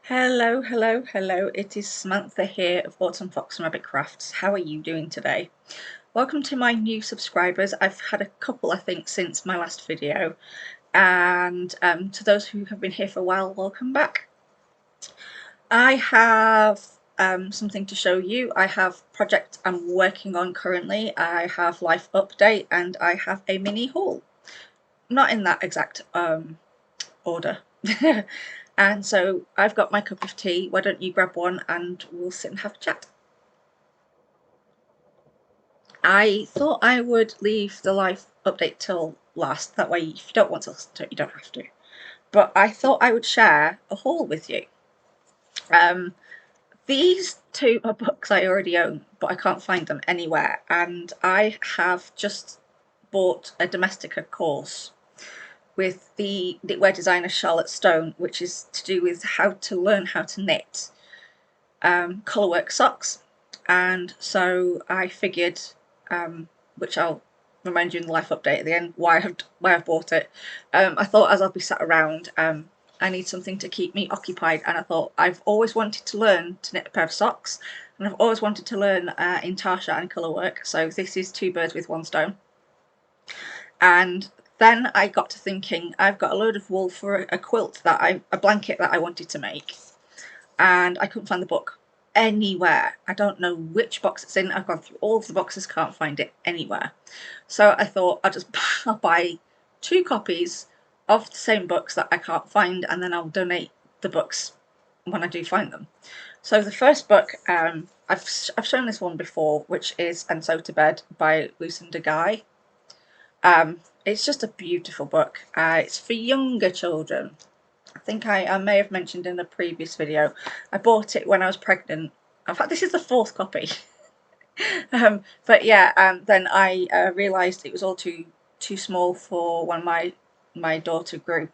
Hello, hello, hello. It is Samantha here of Fox&Rabbit Crafts. How are you doing today? Welcome to my new subscribers. I've had a couple, I think, since my last video. And to those who have been here for a while, welcome back. I have something to show you. I have a project I'm working on currently. I have life update and I have a mini haul. Not in that exact order. And so I've got my cup of tea. Why don't you grab one and we'll sit and have a chat. I thought I would leave the live update till last. That way, if you don't want to listen to it, you don't have to. But I thought I would share a haul with you. These two are books I already own, but I can't find them anywhere. And I have just bought a Domestika course with the knitwear designer Charlotte Stone, which is to do with how to learn how to knit colourwork socks. And so I figured, which I'll remind you in the life update at the end, why I've bought it. I thought as I'll be sat around, I need something to keep me occupied, and I thought I've always wanted to learn to knit a pair of socks, and I've always wanted to learn intarsia and colourwork, so this is two birds with one stone. And then I got to thinking, I've got a load of wool for a quilt a blanket that I wanted to make, and I couldn't find the book anywhere. I don't know which box it's in. I've gone through all of the boxes, can't find it anywhere. So I thought I'll buy 2 copies of the same books that I can't find, and then I'll donate the books when I do find them. So the first book, I've shown this one before, which is And So to Bed by Lucinda Guy. It's just a beautiful book. It's for younger children. I think I may have mentioned in a previous video, I bought it when I was pregnant. In fact, this is the 4th copy. But yeah, then I realised it was all too small for when my daughter grew.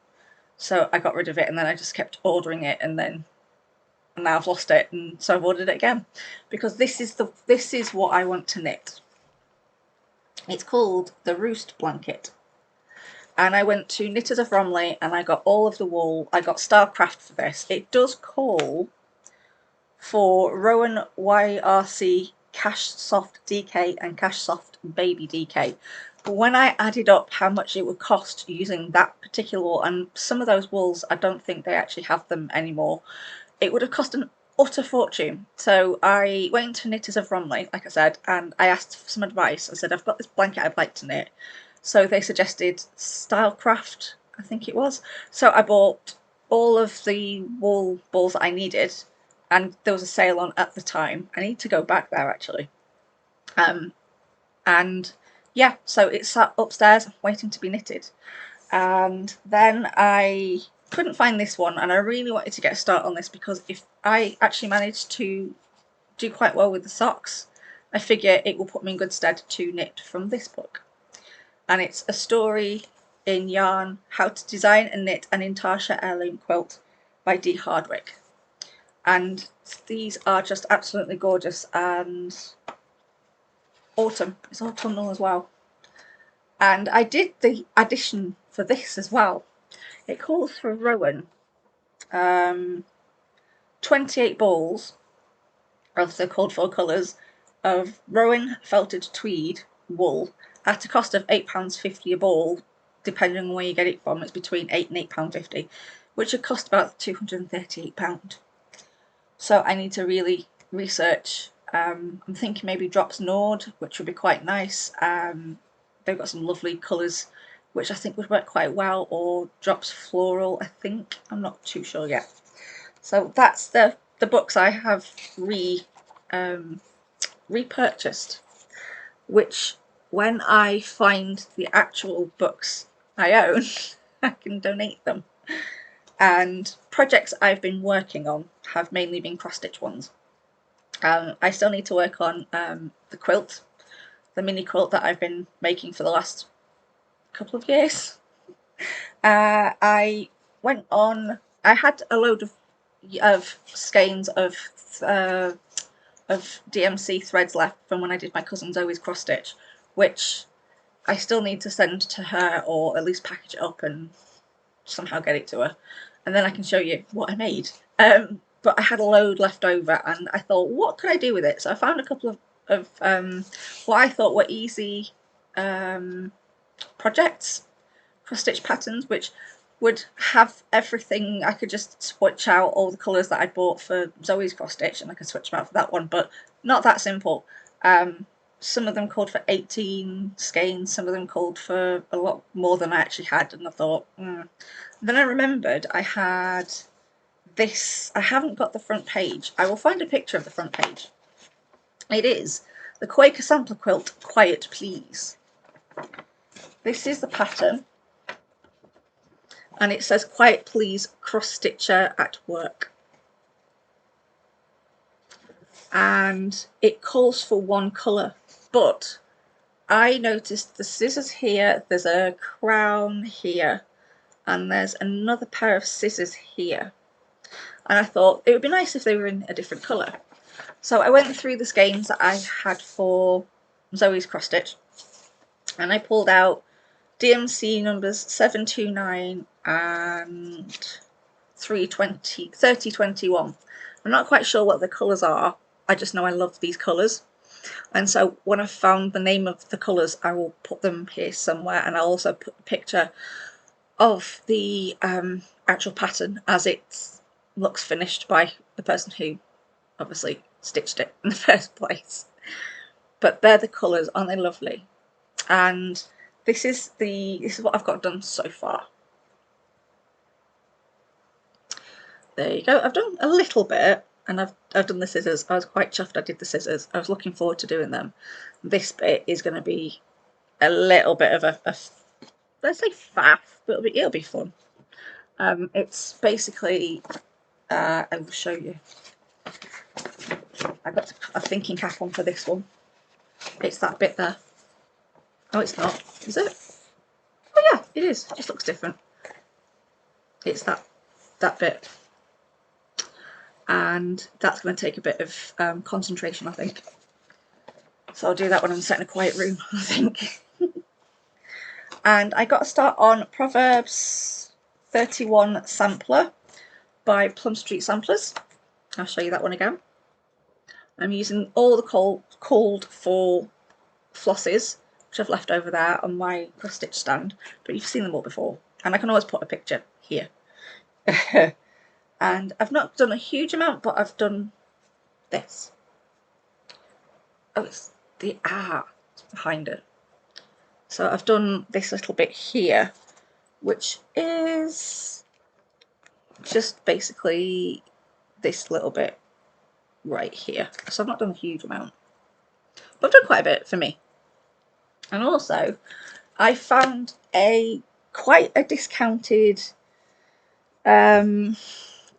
So I got rid of it, and then I just kept ordering it, and now I've lost it, and so I've ordered it again, because this is what I want to knit. It's called the Roost Blanket. And I went to Knitters of Romley and I got all of the wool. I got Starcraft for this. It does call for Rowan YRC Cash Soft DK and Cash Soft Baby DK. But when I added up how much it would cost using that particular wool, and some of those wools, I don't think they actually have them anymore, it would have cost an utter fortune. So I went to Knitters of Romley, like I said, and I asked for some advice. I said, I've got this blanket I'd like to knit. So they suggested Stylecraft, I think it was. So I bought all of the wool balls that I needed, and there was a sale on at the time. I need to go back there actually. And yeah, so it's sat upstairs waiting to be knitted. And then I couldn't find this one, and I really wanted to get a start on this, because if I actually managed to do quite well with the socks, I figure it will put me in good stead to knit from this book. And it's a story in yarn, How to Design and Knit an Intarsia Heirloom Quilt by Dee Hardwick. And these are just absolutely gorgeous, and autumn, it's autumnal as well. And I did the addition for this as well. It calls for Rowan 28 balls, also called 4 colours, of Rowan felted tweed wool at a cost of £8.50 a ball, depending on where you get it from. It's between £8 and £8.50, which would cost about £238. So I need to really research. I'm thinking maybe Drops Nord, which would be quite nice. They've got some lovely colours which I think would work quite well, or Drops Floral, I think. I'm not too sure yet. So that's the books I have repurchased, which when I find the actual books I own, I can donate them. And projects I've been working on have mainly been cross-stitch ones. I still need to work on the quilt, the mini quilt that I've been making for the last couple of years. I had a load of skeins of DMC threads left from when I did my cousin Zoe's cross stitch, which I still need to send to her, or at least package it up and somehow get it to her. and then I can show you what I made. But I had a load left over, and I thought, what could I do with it? So I found a couple of what I thought were easy projects, cross stitch patterns, which would have everything. I could just switch out all the colours that I bought for Zoe's cross stitch, and I could switch them out for that one, but not that simple. Some of them called for 18 skeins, some of them called for a lot more than I actually had, and I thought, Then I remembered I had this. I haven't got the front page. I will find a picture of the front page. It is the Quaker Sampler Quilt Quiet Please. This is the pattern, and it says Quiet Please Cross Stitcher at Work. And it calls for one colour, but I noticed the scissors here, there's a crown here, and there's another pair of scissors here. And I thought it would be nice if they were in a different colour. So I went through the skeins that I had for Zoe's cross stitch, and I pulled out DMC numbers 729 and 3021. I'm not quite sure what the colours are. I just know I love these colours, and so when I've found the name of the colours, I will put them here somewhere, and I'll also put a picture of the actual pattern as it looks finished by the person who obviously stitched it in the first place. But they're the colours, aren't they lovely? And this is what I've got done so far. There you go. I've done a little bit, and I've done the scissors. I was quite chuffed I did the scissors. I was looking forward to doing them. This bit is going to be a little bit of a let's say faff, but it'll be fun. It's basically I will show you. I got a thinking cap on for this one. It's that bit there. Oh, it's not. Is it? Oh yeah, it is. It just looks different. It's that bit. And that's going to take a bit of concentration, I think. So I'll do that when I'm sat in a quiet room, I think. And I got a start on Proverbs 31 Sampler by Plum Street Samplers. I'll show you that one again. I'm using all the called for flosses, which I've left over there on my cross stitch stand, but you've seen them all before, and I can always put a picture here. And I've not done a huge amount, but I've done this. Oh, it's the it's behind it. So I've done this little bit here, which is just basically this little bit right here. So I've not done a huge amount, but I've done quite a bit for me. And also I found quite a discounted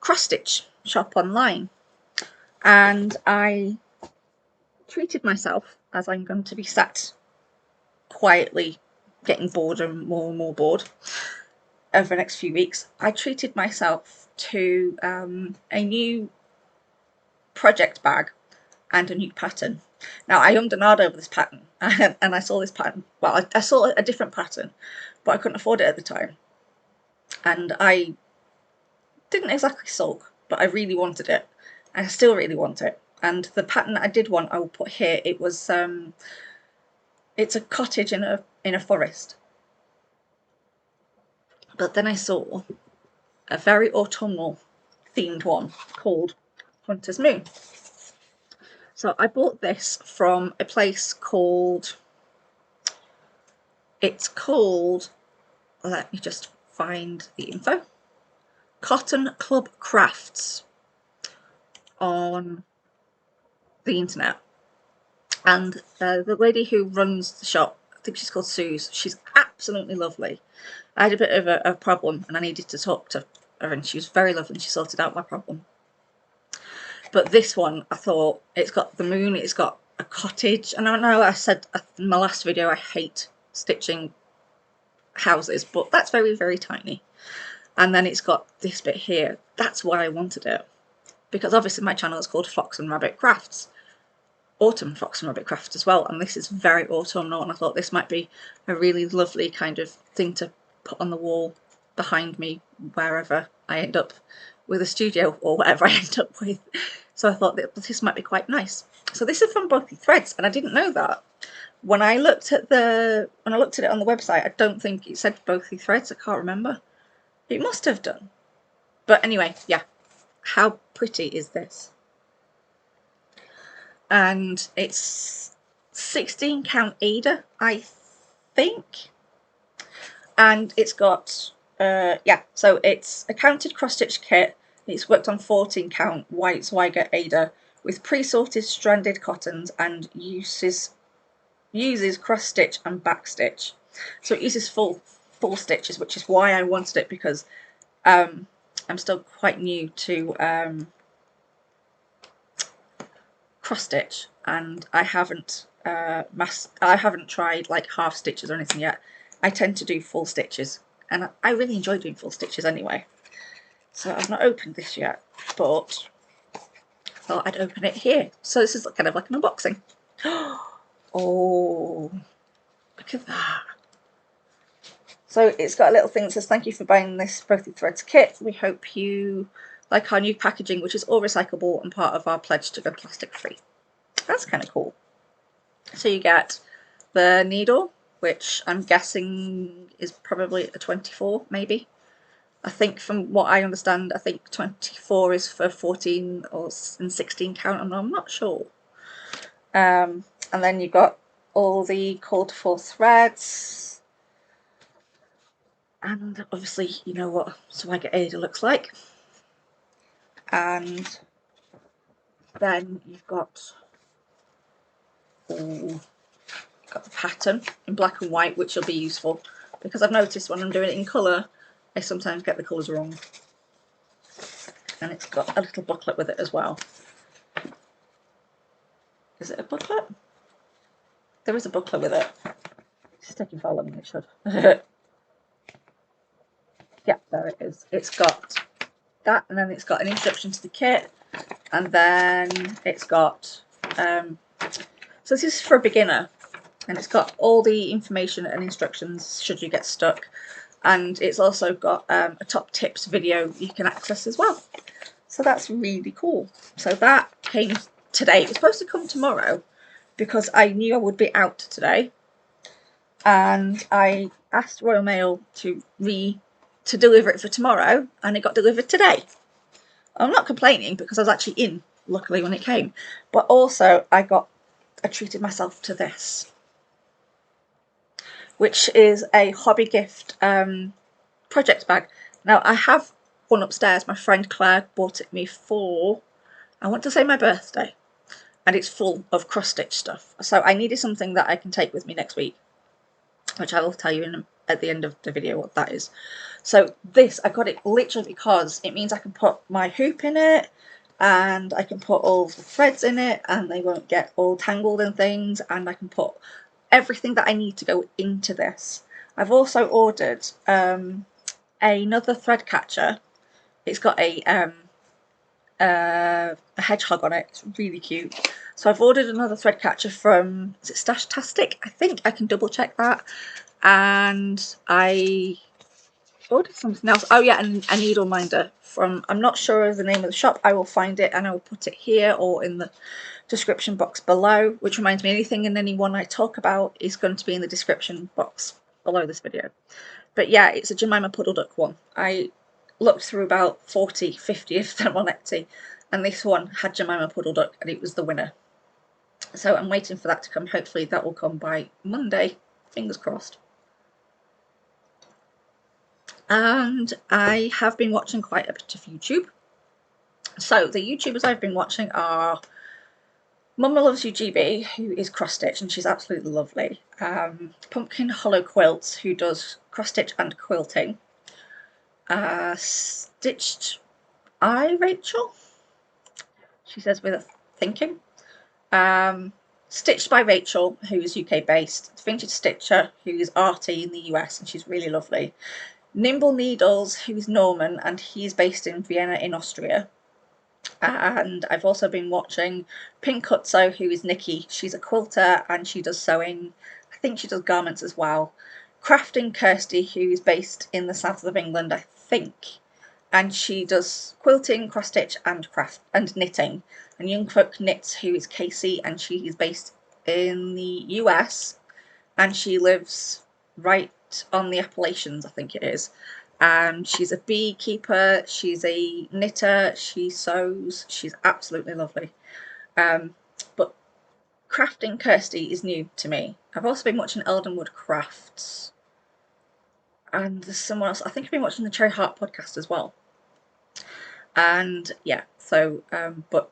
cross stitch shop online, and I treated myself, as I'm going to be sat quietly getting bored and more bored over the next few weeks. I treated myself to a new project bag and a new pattern. Now I ummed and ahed over this pattern, and I saw this pattern, well, I saw a different pattern, but I couldn't afford it at the time, and I didn't exactly sulk, but I really wanted it, and I still really want it. And the pattern that I did want, I will put here. It was it's a cottage in a forest. But then I saw a very autumnal themed one called Hunter's Moon. So I bought this from a place called, let me just find the info, Cotton Club Crafts on the internet. And the lady who runs the shop, I think she's called Suze, she's absolutely lovely. I had a bit of a problem and I needed to talk to her, and she was very lovely and she sorted out my problem. But this one, I thought, it's got the moon, it's got a cottage, and I know I said in my last video I hate stitching houses, but that's very, very tiny. And then it's got this bit here. That's why I wanted it, because obviously my channel is called Fox and Rabbit Crafts, Autumn Fox and Rabbit Crafts as well, and this is very autumnal, and I thought this might be a really lovely kind of thing to put on the wall behind me wherever I end up with a studio or whatever I end up with. So I thought that this might be quite nice. So this is from Both Threads, and I didn't know that. When I looked at it on the website, I don't think it said Both Threads. I can't remember. It must have done. But anyway, yeah. How pretty is this? And it's 16 count Ada, I think. And it's got yeah, so it's a counted cross stitch kit. It's worked on 14 count white Zweigert Ada with pre-sorted stranded cottons and uses cross stitch and back stitch. So it uses full stitches, which is why I wanted it, because I'm still quite new to cross stitch, and I haven't tried like half stitches or anything yet. I tend to do full stitches, and I really enjoy doing full stitches anyway. So I've not opened this yet, but I thought I'd open it here. So this is kind of like an unboxing. Oh, look at that. So it's got a little thing that says, "Thank you for buying this Both Threads kit. We hope you like our new packaging, which is all recyclable and part of our pledge to go plastic free." That's kind of cool. So you get the needle, which I'm guessing is probably a 24, maybe. I think from what I understand, I think 24 is for 14 or 16 count, and I'm not sure. And then you've got all the called for threads. And obviously you know what Zweigert Ada looks like. And then you've got the pattern in black and white, which will be useful, because I've noticed when I'm doing it in colour, I sometimes get the colours wrong. And it's got a little booklet with it as well. Is it a booklet? There is a booklet with it. It's taking far longer than it should. Yeah, there it is. It's got that, and then it's got an introduction to the kit, and then it's got so this is for a beginner, and it's got all the information and instructions should you get stuck, and it's also got a top tips video you can access as well. So that's really cool. So that came today. It was supposed to come tomorrow because I knew I would be out today, and I asked Royal Mail to deliver it for tomorrow, and it got delivered today. I'm not complaining because I was actually in, luckily, when it came. But also I treated myself to this, which is a hobby gift project bag. Now I have one upstairs. My friend Claire bought it me for, I want to say, my birthday, and it's full of cross stitch stuff. So I needed something that I can take with me next week, which I will tell you at the end of the video what that is. So this, I got it literally because it means I can put my hoop in it, and I can put all the threads in it, and they won't get all tangled and things, and I can put everything that I need to go into this. I've also ordered another thread catcher. It's got a hedgehog on it. It's really cute. So I've ordered another thread catcher from, is it Stashtastic? I think. I can double check that. And I ordered something else. Oh yeah, and a needle minder from, I'm not sure of the name of the shop. I will find it and I will put it here or in the description box below, which reminds me, anything and anyone I talk about is going to be in the description box below this video. But yeah, it's a Jemima Puddle Duck one. I looked through about 40, 50 of them on Etsy, and this one had Jemima Puddle Duck, and it was the winner. So I'm waiting for that to come. Hopefully that will come by Monday, fingers crossed. And I have been watching quite a bit of YouTube. So the YouTubers I've been watching are MommaLovesYouGB, who is cross stitch, and she's absolutely lovely. Pumpkin Hollow Quilts, who does cross stitch and quilting. Stitched I Rachel, she says with a thinking. Stitched by Rachel, who is UK based. Vintage Stitcher, who is arty in the US, and she's really lovely. Nimble Needles, who is Norman, and he's based in Vienna in Austria. And I've also been watching Pink Cutso, who is Nikki. She's a quilter and she does sewing. I think she does garments as well. Crafting Kirsty, who is based in the south of England, I think, and she does quilting, cross stitch, and craft and knitting. And YoungFolk Knits, who is Casey, and she is based in the US, and she lives right on the Appalachians, I think it is. She's a beekeeper, she's a knitter, she sews, she's absolutely lovely. But crafting Kirsty is new to me. I've also been watching Eldenwood Crafts, and there's someone else. I think I've been watching the Cherry Heart podcast as well. And yeah, so but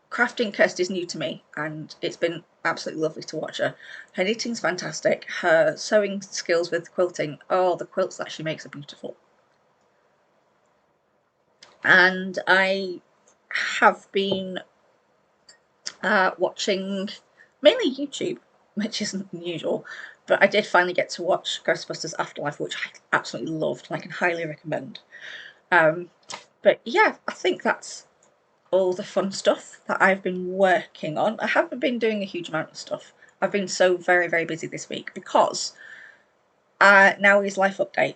crafting Kirsty is new to me, and it's been absolutely lovely to watch her. Her knitting's fantastic. Her sewing skills with quilting, oh, the quilts that she makes are beautiful. And I have been watching mainly YouTube, which isn't unusual, but I did finally get to watch Ghostbusters Afterlife, which I absolutely loved and I can highly recommend. But yeah, I think that's all the fun stuff that I've been working on. I haven't been doing a huge amount of stuff. I've been so very, very busy this week because now is life update.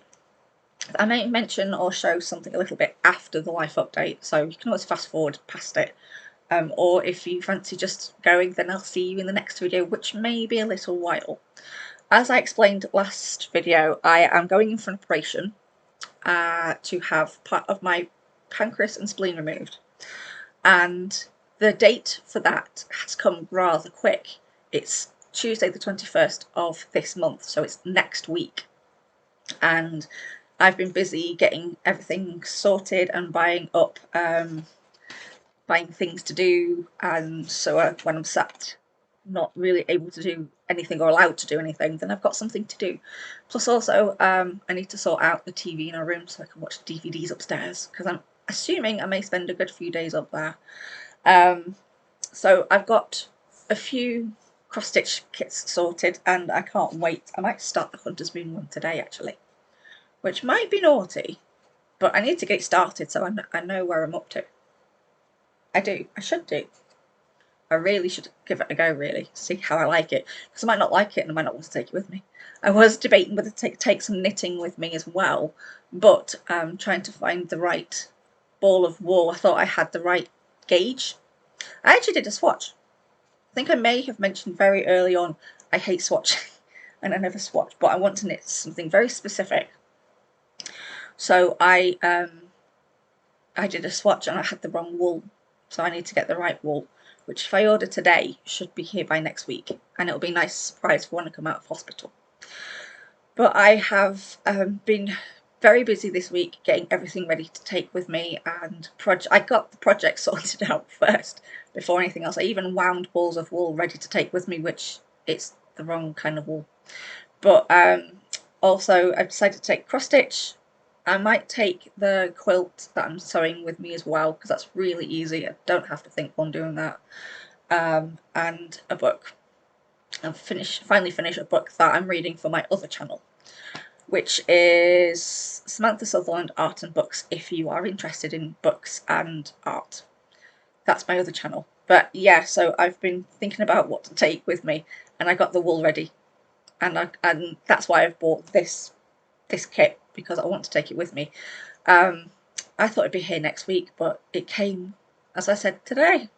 I may mention or show something a little bit after the life update, so you can always fast forward past it. Or if you fancy just going, then I'll see you in the next video, which may be a little while. As I explained last video, I am going in for an operation to have part of my pancreas and spleen removed. And the date for that has come rather quick. It's Tuesday the 21st of this month, so it's next week. And I've been busy getting everything sorted and buying up buying things to do, and so when I'm sat not really able to do anything or allowed to do anything, then I've got something to do. Plus also I need to sort out the TV in our room so I can watch DVDs upstairs, because I'm assuming I may spend a good few days up there. So I've got a few cross stitch kits sorted and I can't wait. I might start the Hunter's Moon one today actually, which might be naughty, but I need to get started so I know where I'm up to. I should do. I really should give it a go, really, see how I like it, because I might not like it and I might not want to take it with me. I was debating whether to take some knitting with me as well, but trying to find the right ball of wool. I thought I had the right gauge. I actually did a swatch. I think I may have mentioned very early on I hate swatching and I never swatch, but I want to knit something very specific. So I did a swatch and I had the wrong wool. So I need to get the right wool, which if I order today should be here by next week, and it'll be a nice surprise for when I come out of hospital. But I have been very busy this week getting everything ready to take with me, and I got the project sorted out first before anything else. I even wound balls of wool ready to take with me, which it's the wrong kind of wool. But also I've decided to take cross stitch. I might take the quilt that I'm sewing with me as well, because that's really easy. I don't have to think while I'm doing that. And a book. I've finally finished a book that I'm reading for my other channel, which is Samantha Sutherland Art and Books, if you are interested in books and art. That's my other channel. But yeah, so I've been thinking about what to take with me, and I got the wool ready. And that's why I've bought this kit, because I want to take it with me. I thought it'd be here next week, but it came, as I said, today,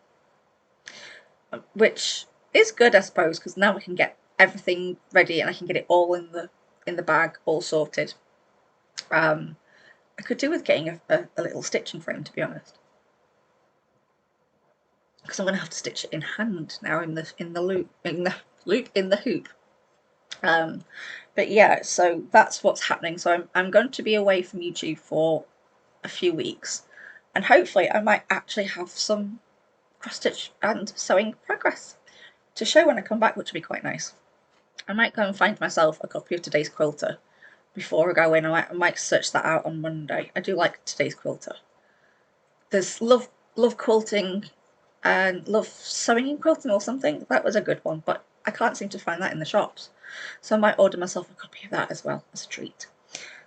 which is good, I suppose, because now I can get everything ready and I can get it all in the bag, all sorted. I could do with getting a little stitching frame, to be honest, because I'm going to have to stitch it in hand now in the hoop. But yeah, so that's what's happening. So I'm going to be away from YouTube for a few weeks, and hopefully I might actually have some cross stitch and sewing progress to show when I come back, which would be quite nice. I might go and find myself a copy of today's quilter before I go in. I might search that out on Monday. I do like today's quilter. There's love quilting and love sewing in quilting or something. That was a good one, but I can't seem to find that in the shops. So I might order myself a copy of that as well as a treat.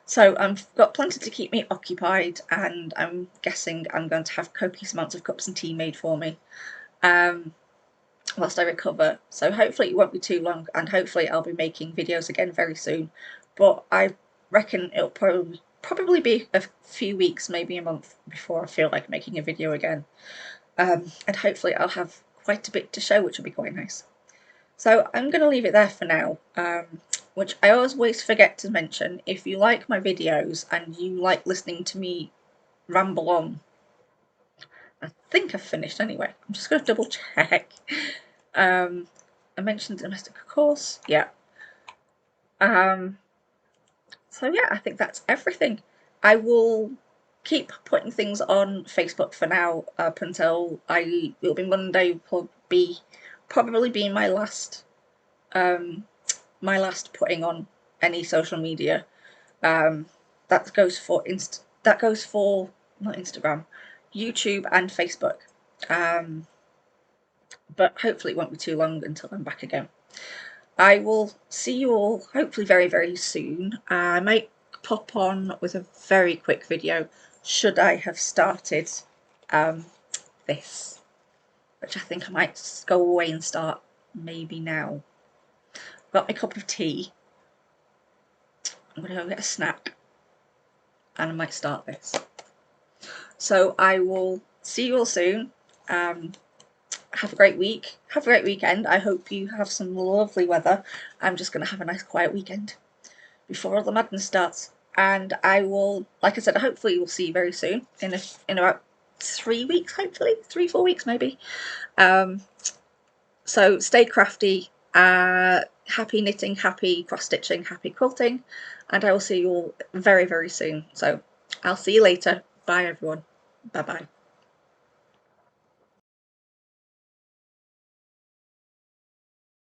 So I've got plenty to keep me occupied, and I'm guessing I'm going to have copious amounts of cups and tea made for me. whilst I recover. So hopefully it won't be too long, and hopefully I'll be making videos again very soon. But I reckon it'll probably be a few weeks, maybe a month, before I feel like making a video again. And hopefully I'll have quite a bit to show, which will be quite nice. So I'm going to leave it there for now, which I always forget to mention. If you like my videos and you like listening to me ramble on, I think I've finished anyway. I'm just going to double check. I mentioned domestic course, yeah. So yeah, I think that's everything. I will keep putting things on Facebook for now up until it'll be Monday. Will probably be my last putting on any social media. That goes for not Instagram, YouTube and Facebook. But hopefully it won't be too long until I'm back again. I will see you all hopefully very, very soon. I might pop on with a very quick video should I have started this, which I think I might go away and start maybe now. Got my cup of tea. I'm going to go get a snack and I might start this. So I will see you all soon. Have a great week. Have a great weekend. I hope you have some lovely weather. I'm just going to have a nice quiet weekend before all the madness starts. And I will, like I said, hopefully we'll see you very soon in about 3 weeks, hopefully 3-4 weeks maybe. So stay crafty, happy knitting, happy cross stitching, happy quilting, and I will see you all very, very soon. So I'll see you later. Bye everyone. Bye bye.